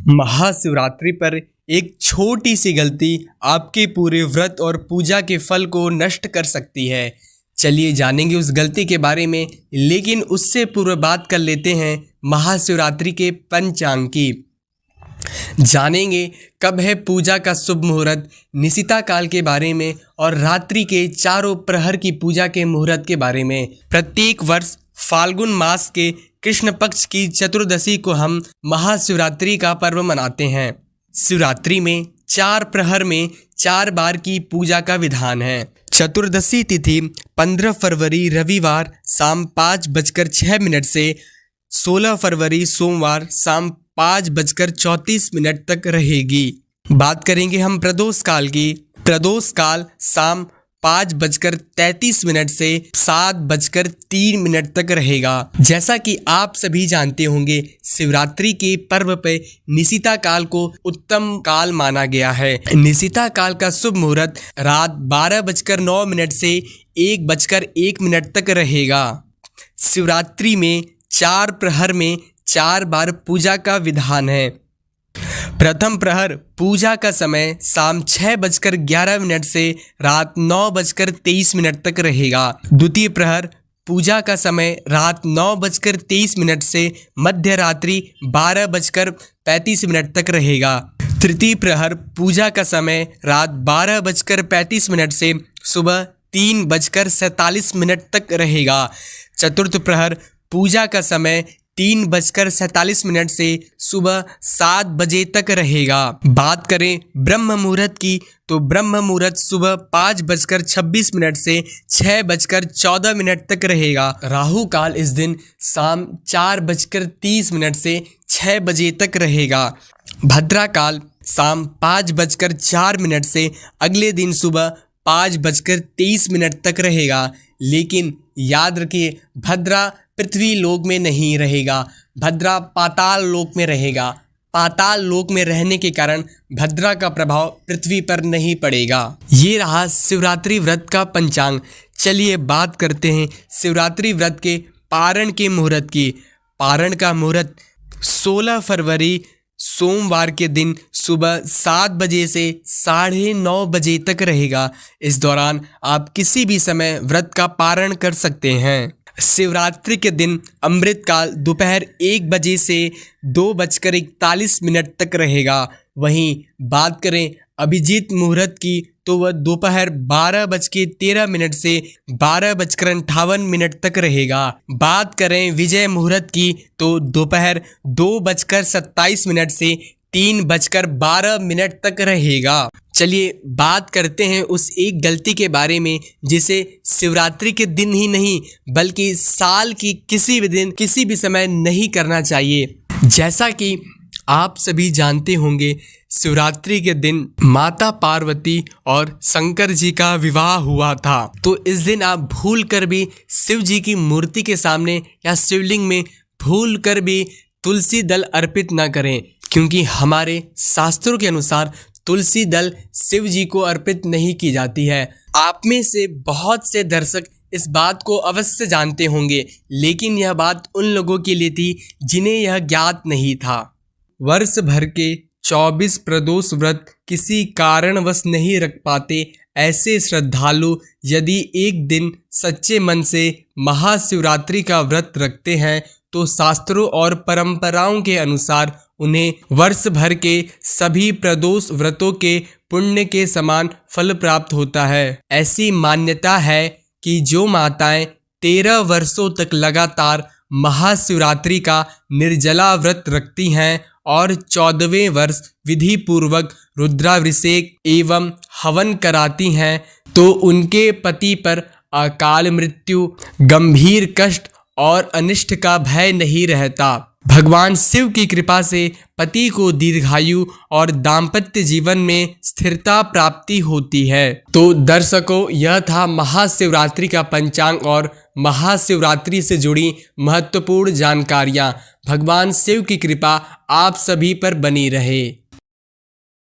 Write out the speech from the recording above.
महाशिवरात्रि पर एक छोटी सी गलती आपके पूरे व्रत और पूजा के फल को नष्ट कर सकती है। चलिए जानेंगे उस गलती के बारे में, लेकिन उससे पूर्व बात कर लेते हैं महाशिवरात्रि के पंचांग की। जानेंगे कब है पूजा का शुभ मुहूर्त, निशिता काल के बारे में और रात्रि के चारों प्रहर की पूजा के मुहूर्त के बारे में। प्रत्येक वर्ष फाल्गुन मास के कृष्ण पक्ष की चतुर्दशी को हम महाशिवरात्रि का पर्व मनाते हैं। शिवरात्रि में 4 प्रहर में 4 बार की पूजा का विधान है। चतुर्दशी तिथि 15 फरवरी रविवार शाम 5:06 से 16 फरवरी सोमवार शाम 5:34 तक रहेगी। बात करेंगे हम प्रदोष काल की। प्रदोष काल शाम 5:33 से 7:03 तक रहेगा। जैसा कि आप सभी जानते होंगे, शिवरात्रि के पर्व पे निशिता काल को उत्तम काल माना गया है। निशिता काल का शुभ मुहूर्त रात 12:09 से 1:01 तक रहेगा। शिवरात्रि में 4 प्रहर में 4 बार पूजा का विधान है। प्रथम प्रहर पूजा का समय शाम 6:11 से रात 9:23 तक रहेगा। द्वितीय प्रहर पूजा का समय रात 9:23 से मध्य रात्रि 12:35 तक रहेगा। तृतीय प्रहर पूजा का समय रात 12:35 से सुबह 3:47 तक रहेगा। चतुर्थ प्रहर पूजा का समय 3:47 से सुबह 7 बजे तक रहेगा। बात करें ब्रह्म मुहूर्त की, तो ब्रह्म मुहूर्त सुबह 5:26 से 6:14 तक रहेगा। राहु काल इस दिन शाम 4:30 से 6 बजे तक रहेगा। भद्रा काल शाम 5:04 से अगले दिन सुबह 5:23 तक रहेगा। लेकिन याद रखिए, भद्रा पृथ्वी लोक में नहीं रहेगा, भद्रा पाताल लोक में रहेगा। पाताल लोक में रहने के कारण भद्रा का प्रभाव पृथ्वी पर नहीं पड़ेगा। ये रहा शिवरात्रि व्रत का पंचांग। चलिए बात करते हैं शिवरात्रि व्रत के पारण के मुहूर्त की। पारण का मुहूर्त 16 फरवरी सोमवार के दिन सुबह 7 बजे से 9:30 बजे तक रहेगा। इस दौरान आप किसी भी समय व्रत का पारण कर सकते हैं। शिवरात्रि के दिन अमृत काल दोपहर 1 बजे से 2:41 तक रहेगा। वहीं बात करें अभिजीत मुहूर्त की, तो वह दोपहर 12:13 से 12:58 तक रहेगा। बात करें विजय मुहूर्त की, तो दोपहर 2:27 से 3:12 तक रहेगा। चलिए बात करते हैं उस एक गलती के बारे में जिसे शिवरात्रि के दिन ही नहीं बल्कि साल की किसी भी दिन किसी भी समय नहीं करना चाहिए। जैसा कि आप सभी जानते होंगे, शिवरात्रि के दिन माता पार्वती और शंकर जी का विवाह हुआ था। तो इस दिन आप भूल कर भी शिव जी की मूर्ति के सामने या शिवलिंग में भूल कर भी तुलसी दल अर्पित न करें, क्योंकि हमारे शास्त्रों के अनुसार तुलसी दल शिव जी को अर्पित नहीं की जाती है। आप में से बहुत से दर्शक इस बात को अवश्य जानते होंगे, लेकिन यह बात उन लोगों के लिए थी जिन्हें यह ज्ञात नहीं था। वर्ष भर के 24 प्रदोष व्रत किसी कारणवश नहीं रख पाते ऐसे श्रद्धालु यदि एक दिन सच्चे मन से महाशिवरात्रि का व्रत रखते हैं, तो शास्त्रों और परंपराओं के अनुसार उन्हें वर्ष भर के सभी प्रदोष व्रतों के पुण्य के समान फल प्राप्त होता है। ऐसी मान्यता है कि जो माताएं 13 वर्षों तक लगातार महाशिवरात्रि का निर्जला व्रत रखती हैं और 14वें वर्ष विधि पूर्वक रुद्राभिषेक एवं हवन कराती हैं, तो उनके पति पर अकाल मृत्यु, गंभीर कष्ट और अनिष्ट का भय नहीं रहता। भगवान शिव की कृपा से पति को दीर्घायु और दाम्पत्य जीवन में स्थिरता प्राप्ति होती है। तो दर्शकों, यह था महाशिवरात्रि का पंचांग और महाशिवरात्रि से जुड़ी महत्वपूर्ण जानकारियां। भगवान शिव की कृपा आप सभी पर बनी रहे।